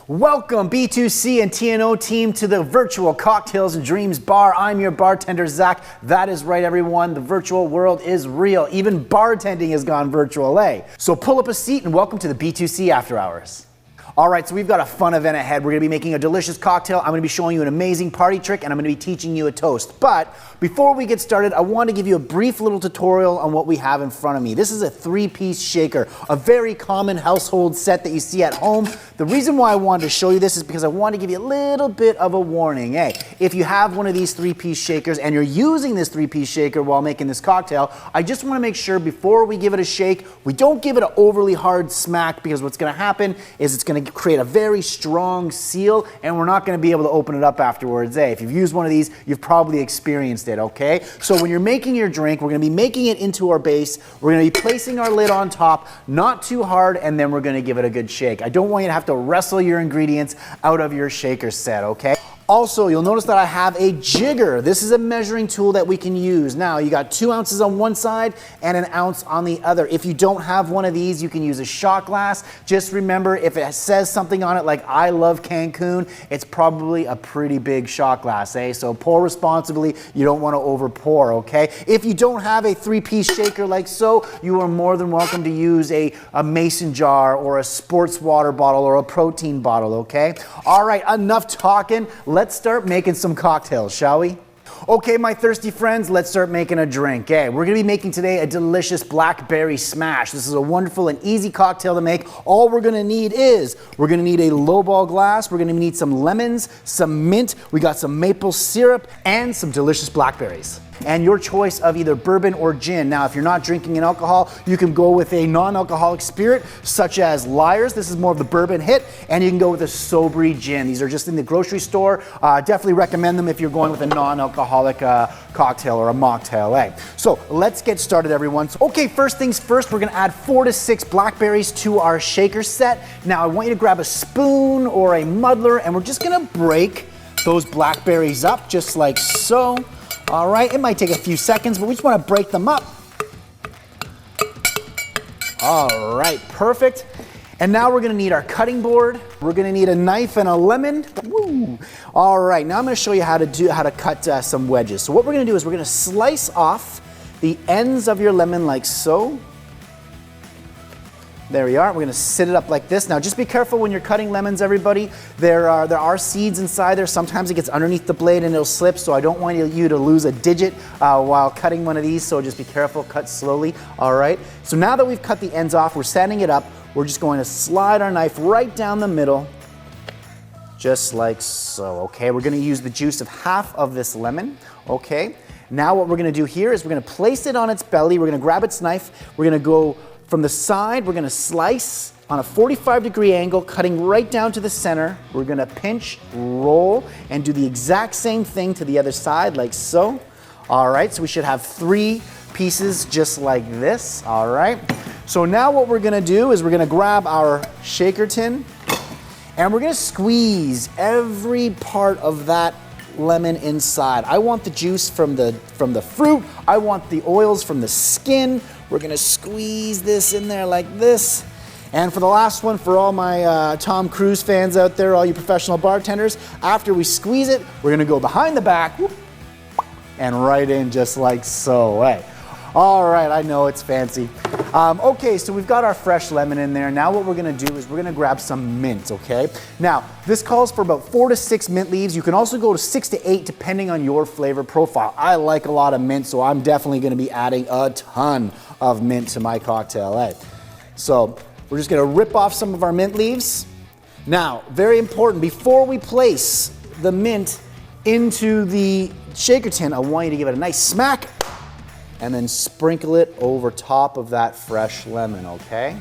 Welcome B2C and TNO team to the virtual Cocktails and Dreams bar. I'm your bartender, Zach. That is right, everyone. The virtual world is real. Even bartending has gone virtual, eh? So pull up a seat and welcome to the B2C After Hours. All right, so we've got a fun event ahead. We're gonna be making a delicious cocktail. I'm gonna be showing you an amazing party trick, and I'm gonna be teaching you a toast. But before we get started, I want to give you a brief little tutorial on what we have in front of me. This is a 3-piece shaker, a very common household set that you see at home. The reason why I wanted to show you this is because I want to give you a little bit of a warning. Hey, if you have one of these 3-piece shakers and you're using this 3-piece shaker while making this cocktail, I just want to make sure before we give it a shake, we don't give it an overly hard smack, because what's going to happen is it's going to create a very strong seal and we're not going to be able to open it up afterwards. If you've used one of these, you've probably experienced it, okay? So when you're making your drink, we're going to be making it into our base. We're going to be placing our lid on top, not too hard, and then we're going to give it a good shake. I don't want you to have to wrestle your ingredients out of your shaker set, okay? Also, you'll notice that I have a jigger. This is a measuring tool that we can use. Now, you got 2 ounces on one side and 1 ounce on the other. If you don't have one of these, you can use a shot glass. Just remember, if it says something on it like "I love Cancun," it's probably a pretty big shot glass, eh? So pour responsibly. You don't want to over pour, okay? If you don't have a 3-piece shaker like so, you are more than welcome to use a mason jar or a sports water bottle or a protein bottle, okay? All right, enough talking. Let's start making some cocktails, shall we? Okay, my thirsty friends, let's start making a drink. We're gonna be making today a delicious blackberry smash. This is a wonderful and easy cocktail to make. All we're gonna need is, we're gonna need a lowball glass, we're gonna need some lemons, some mint, we got some maple syrup, and some delicious blackberries. And your choice of either bourbon or gin. Now, if you're not drinking an alcohol, you can go with a non-alcoholic spirit, such as Lyre's. This is more of the bourbon hit, and you can go with a Sobri gin. These are just in the grocery store. Definitely recommend them if you're going with a non-alcoholic cocktail or a mocktail, So let's get started, everyone. Okay, first things first, we're gonna add 4 to 6 blackberries to our shaker set. Now, I want you to grab a spoon or a muddler, and we're just gonna break those blackberries up, just like so. All right, it might take a few seconds, but we just want to break them up. All right, perfect. And now we're gonna need our cutting board. We're gonna need a knife and a lemon. Woo. All right, now I'm gonna show you how to cut some wedges. So what we're gonna do is we're gonna slice off the ends of your lemon like so. There we are. We're gonna sit it up like this. Now just be careful when you're cutting lemons, everybody. There are seeds inside there. Sometimes it gets underneath the blade and it'll slip, so I don't want you to lose a digit while cutting one of these, so just be careful, cut slowly, all right? So now that we've cut the ends off, we're setting it up. We're just going to slide our knife right down the middle, just like so, okay? We're gonna use the juice of half of this lemon, okay? Now what we're gonna do here is we're gonna place it on its belly. We're gonna grab its knife. We're gonna go from the side, we're gonna slice on a 45-degree angle, cutting right down to the center. We're gonna pinch, roll, and do the exact same thing to the other side, like so. All right, so we should have 3 pieces just like this, all right? So now what we're gonna do is we're gonna grab our shaker tin, and we're gonna squeeze every part of that lemon inside. I want the juice from the fruit. I want the oils from the skin. We're gonna squeeze this in there like this. And for the last one, for all my Tom Cruise fans out there, all you professional bartenders, after we squeeze it, we're gonna go behind the back, whoop, and right in just like so. All right, I know it's fancy. Okay, so we've got our fresh lemon in there. Now what we're gonna do is we're gonna grab some mint, okay? Now, this calls for about 4 to 6 mint leaves. You can also go to 6 to 8 depending on your flavor profile. I like a lot of mint, so I'm definitely gonna be adding a ton of mint to my cocktail, So we're just gonna rip off some of our mint leaves. Now, very important, before we place the mint into the shaker tin, I want you to give it a nice smack and then sprinkle it over top of that fresh lemon, okay?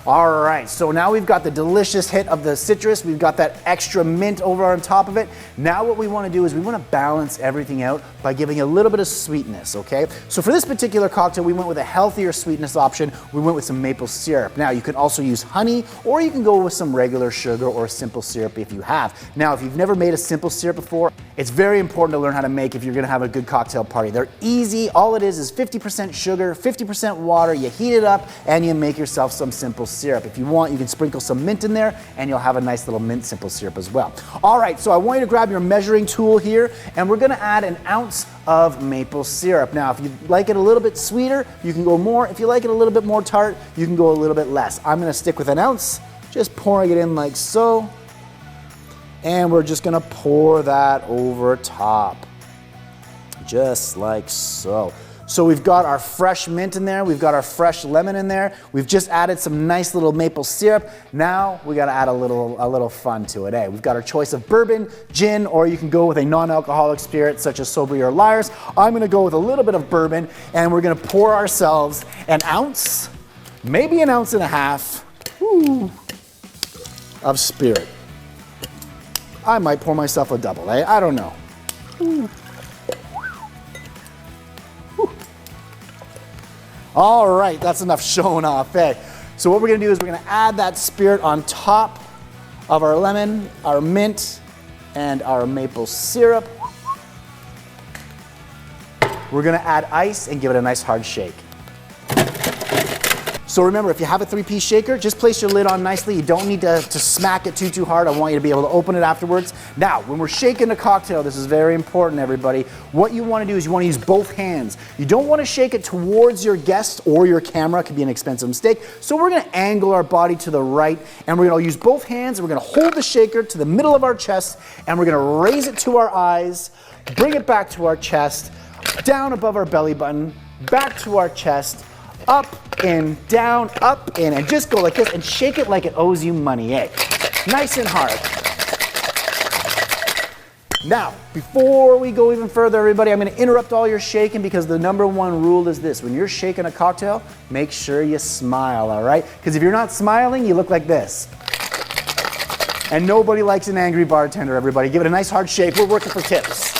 All right, so now we've got the delicious hit of the citrus. We've got that extra mint over on top of it. Now what we want to do is we want to balance everything out by giving a little bit of sweetness, okay? So for this particular cocktail, we went with a healthier sweetness option. We went with some maple syrup. Now you can also use honey, or you can go with some regular sugar or simple syrup if you have. Now, if you've never made a simple syrup before, it's very important to learn how to make if you're gonna have a good cocktail party. They're easy. All it is 50% sugar, 50% water. You heat it up and you make yourself some simple syrup. If you want, you can sprinkle some mint in there and you'll have a nice little mint simple syrup as well. All right, so I want you to grab your measuring tool here and we're gonna add an ounce of maple syrup. Now, if you like it a little bit sweeter, you can go more. If you like it a little bit more tart, you can go a little bit less. I'm gonna stick with an ounce, just pouring it in like so. And we're just gonna pour that over top, just like so. So we've got our fresh mint in there, we've got our fresh lemon in there, we've just added some nice little maple syrup. Now we gotta add a little fun to it, eh? We've got our choice of bourbon, gin, or you can go with a non-alcoholic spirit such as Sober Your Liars. I'm gonna go with a little bit of bourbon and we're gonna pour ourselves an ounce, maybe an ounce and a half, of spirit. I might pour myself a double, eh? I don't know. All right, that's enough showing off, eh? So what we're gonna do is we're gonna add that spirit on top of our lemon, our mint, and our maple syrup. We're gonna add ice and give it a nice hard shake. So remember, if you have a 3-piece shaker, just place your lid on nicely. You don't need to smack it too hard. I want you to be able to open it afterwards. Now, when we're shaking a cocktail, this is very important, everybody. What you want to do is you want to use both hands. You don't want to shake it towards your guest or your camera. It could be an expensive mistake. So we're going to angle our body to the right, and we're going to use both hands, and we're going to hold the shaker to the middle of our chest, and we're going to raise it to our eyes, bring it back to our chest, down above our belly button, back to our chest, up, in, down, up, in, and just go like this and shake it like it owes you money, eh? Nice and hard. Now, before we go even further, everybody, I'm gonna interrupt all your shaking because the #1 rule is this. When you're shaking a cocktail, make sure you smile, all right? Because if you're not smiling, you look like this. And nobody likes an angry bartender, everybody. Give it a nice hard shake. We're working for tips.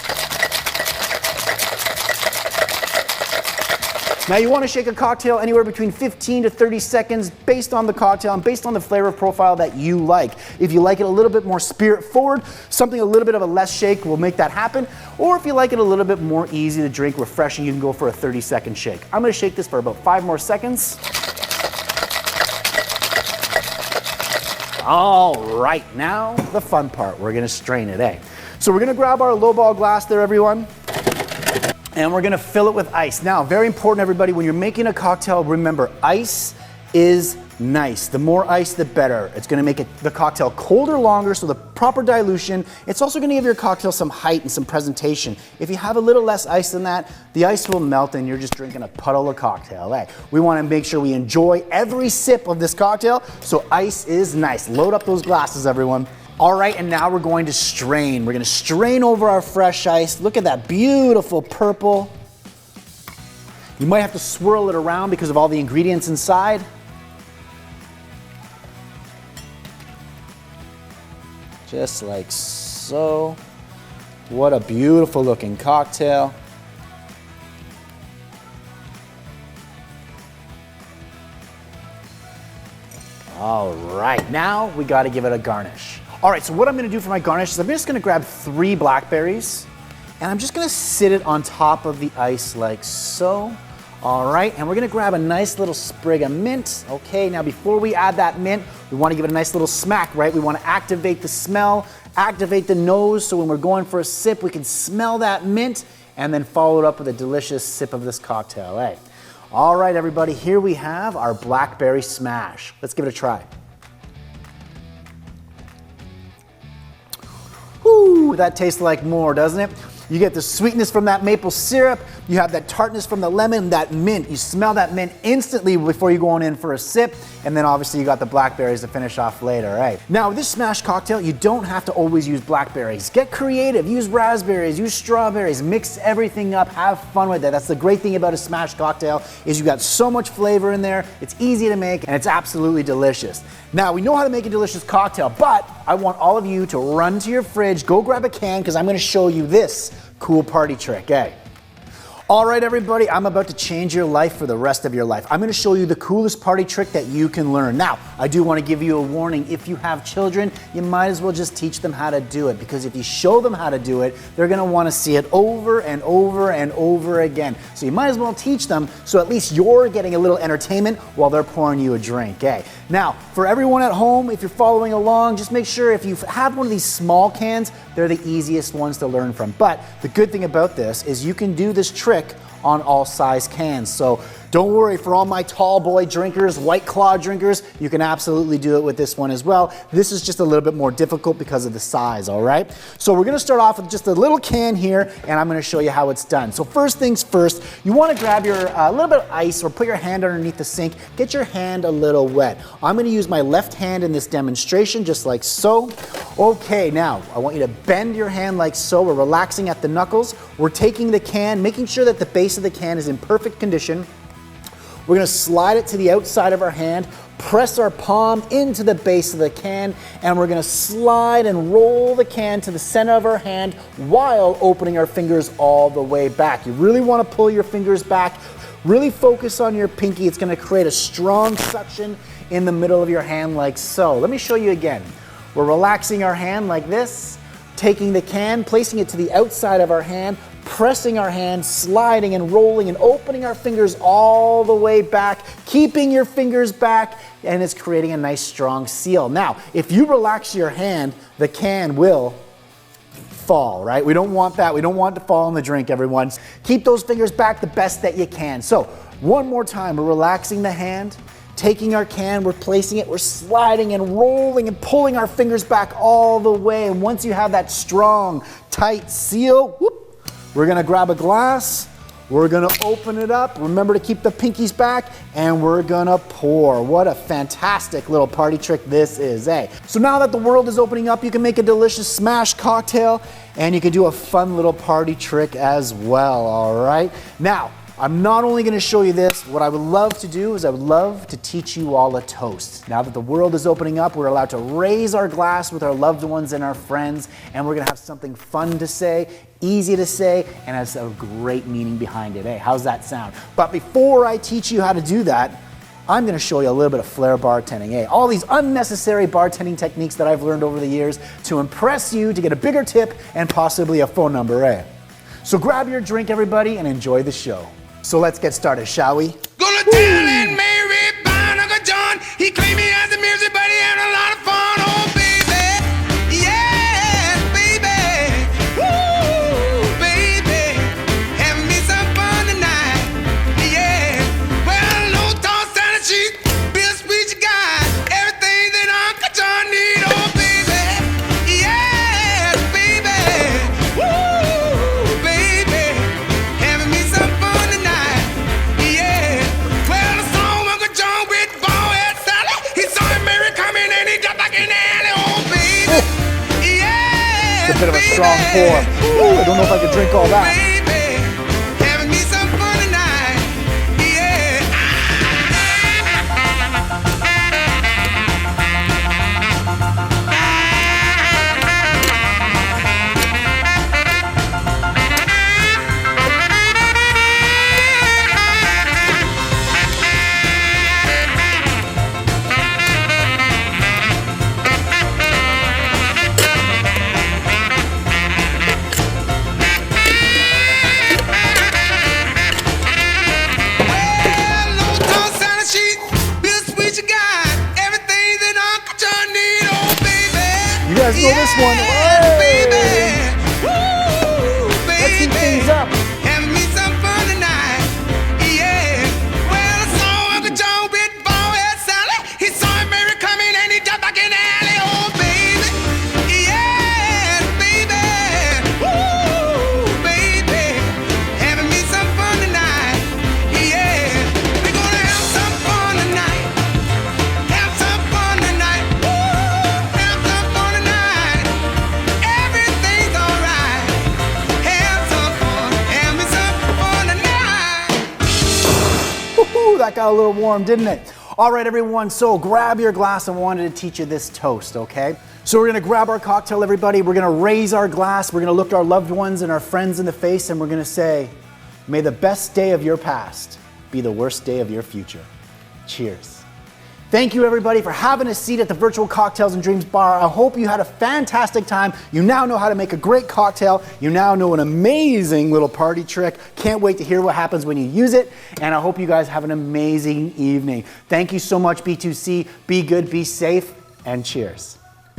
Now you want to shake a cocktail anywhere between 15 to 30 seconds based on the cocktail and based on the flavor profile that you like. If you like it a little bit more spirit forward, something a little bit of a less shake will make that happen. Or if you like it a little bit more easy to drink, refreshing, you can go for a 30-second shake. I'm going to shake this for about 5 more seconds. All right, now the fun part. We're going to strain it, eh? So we're going to grab our lowball glass there, everyone. And we're gonna fill it with ice. Now, very important, everybody, when you're making a cocktail, remember, ice is nice. The more ice, the better. It's gonna make the cocktail colder longer, so the proper dilution. It's also gonna give your cocktail some height and some presentation. If you have a little less ice than that, the ice will melt and you're just drinking a puddle of cocktail, eh? We wanna make sure we enjoy every sip of this cocktail, so ice is nice. Load up those glasses, everyone. All right, and now we're going to strain. We're gonna strain over our fresh ice. Look at that beautiful purple. You might have to swirl it around because of all the ingredients inside. Just like so. What a beautiful looking cocktail. All right, now we gotta give it a garnish. All right, so what I'm gonna do for my garnish is I'm just gonna grab 3 blackberries and I'm just gonna sit it on top of the ice like so. All right, and we're gonna grab a nice little sprig of mint. Okay, now before we add that mint, we wanna give it a nice little smack, right? We wanna activate the smell, activate the nose, so when we're going for a sip, we can smell that mint and then follow it up with a delicious sip of this cocktail, eh? All right, everybody, here we have our blackberry smash. Let's give it a try. Ooh, that tastes like more, doesn't it? You get the sweetness from that maple syrup, you have that tartness from the lemon, that mint. You smell that mint instantly before you go on in for a sip, and then obviously you got the blackberries to finish off later, right? Now with this smash cocktail, you don't have to always use blackberries. Get creative, use raspberries, use strawberries, mix everything up, have fun with it. That's the great thing about a smash cocktail is you got so much flavor in there, it's easy to make, and it's absolutely delicious. Now we know how to make a delicious cocktail, but I want all of you to run to your fridge, go grab a can, because I'm gonna show you this cool party trick, eh? All right, everybody, I'm about to change your life for the rest of your life. I'm gonna show you the coolest party trick that you can learn. Now, I do wanna give you a warning. If you have children, you might as well just teach them how to do it, because if you show them how to do it, they're gonna wanna see it over and over and over again. So you might as well teach them, so at least you're getting a little entertainment while they're pouring you a drink, eh? Now, for everyone at home, if you're following along, just make sure if you have one of these small cans, they're the easiest ones to learn from. But the good thing about this is you can do this trick on all size cans. So don't worry, for all my tall boy drinkers, White Claw drinkers, you can absolutely do it with this one as well. This is just a little bit more difficult because of the size, all right? So we're gonna start off with just a little can here, and I'm gonna show you how it's done. So first things first, you wanna grab your little bit of ice or put your hand underneath the sink, get your hand a little wet. I'm gonna use my left hand in this demonstration, just like so. Okay, now, I want you to bend your hand like so. We're relaxing at the knuckles. We're taking the can, making sure that the base of the can is in perfect condition. We're gonna slide it to the outside of our hand, press our palm into the base of the can, and we're gonna slide and roll the can to the center of our hand while opening our fingers all the way back. You really wanna pull your fingers back, really focus on your pinky. It's gonna create a strong suction in the middle of your hand like so. Let me show you again. We're relaxing our hand like this, taking the can, placing it to the outside of our hand, pressing our hand, sliding and rolling and opening our fingers all the way back, keeping your fingers back, and it's creating a nice strong seal. Now, if you relax your hand, the can will fall, right? We don't want that. We don't want it to fall in the drink, everyone. Keep those fingers back the best that you can. So, one more time, we're relaxing the hand, taking our can, we're placing it, we're sliding and rolling and pulling our fingers back all the way. And once you have that strong, tight seal, whoop, we're gonna grab a glass, we're gonna open it up, remember to keep the pinkies back, and we're gonna pour. What a fantastic little party trick this is, eh? So now that the world is opening up, you can make a delicious smash cocktail, and you can do a fun little party trick as well, all right? Now, I'm not only gonna show you this, what I would love to do is I would love to teach you all a toast. Now that the world is opening up, we're allowed to raise our glass with our loved ones and our friends, and we're gonna have something fun to say, easy to say, and has a great meaning behind it, eh? How's that sound? But before I teach you how to do that, I'm gonna show you a little bit of Flair bartending, eh? All these unnecessary bartending techniques that I've learned over the years to impress you, to get a bigger tip, and possibly a phone number, eh? So grab your drink, everybody, and enjoy the show. So let's get started, shall we? Gonna tell Aunt Mary about Uncle John. He claimed he has the music, but he had a lot of fun. Oh, baby. Yes, baby. Woo, baby. Having me some fun tonight. Yeah. Well, low toss down the sheet. Be a speech guy. Everything that Uncle John need. Oh, baby. Yes, baby. Woo, baby. Having me some fun tonight. It's a bit of a strong pour. Ooh, I don't know if I could drink all that. You guys know this one. Hey. Baby. Woo, baby. Let's heat things up. Having me some fun tonight. Yeah. Well, I saw Uncle John with bald-head Sally. He saw Mary coming and he jumped back in the alley. Oh, baby. Yes, baby. Woo, baby. Having me some fun tonight. Yeah. We're gonna have some fun tonight. Have some fun tonight. Woo, have some fun tonight. Everything's alright. Have some fun. Have me some fun tonight. Woohoo, that got a little warm, didn't it? All right, everyone, so grab your glass. I wanted to teach you this toast, okay? So we're gonna grab our cocktail, everybody. We're gonna raise our glass. We're gonna look our loved ones and our friends in the face, and we're gonna say, May the best day of your past be the worst day of your future. Cheers. Thank you everybody for having a seat at the Virtual Cocktails and Dreams Bar. I hope you had a fantastic time. You now know how to make a great cocktail. You now know an amazing little party trick. Can't wait to hear what happens when you use it. And I hope you guys have an amazing evening. Thank you so much, B2C. Be good, be safe, and cheers.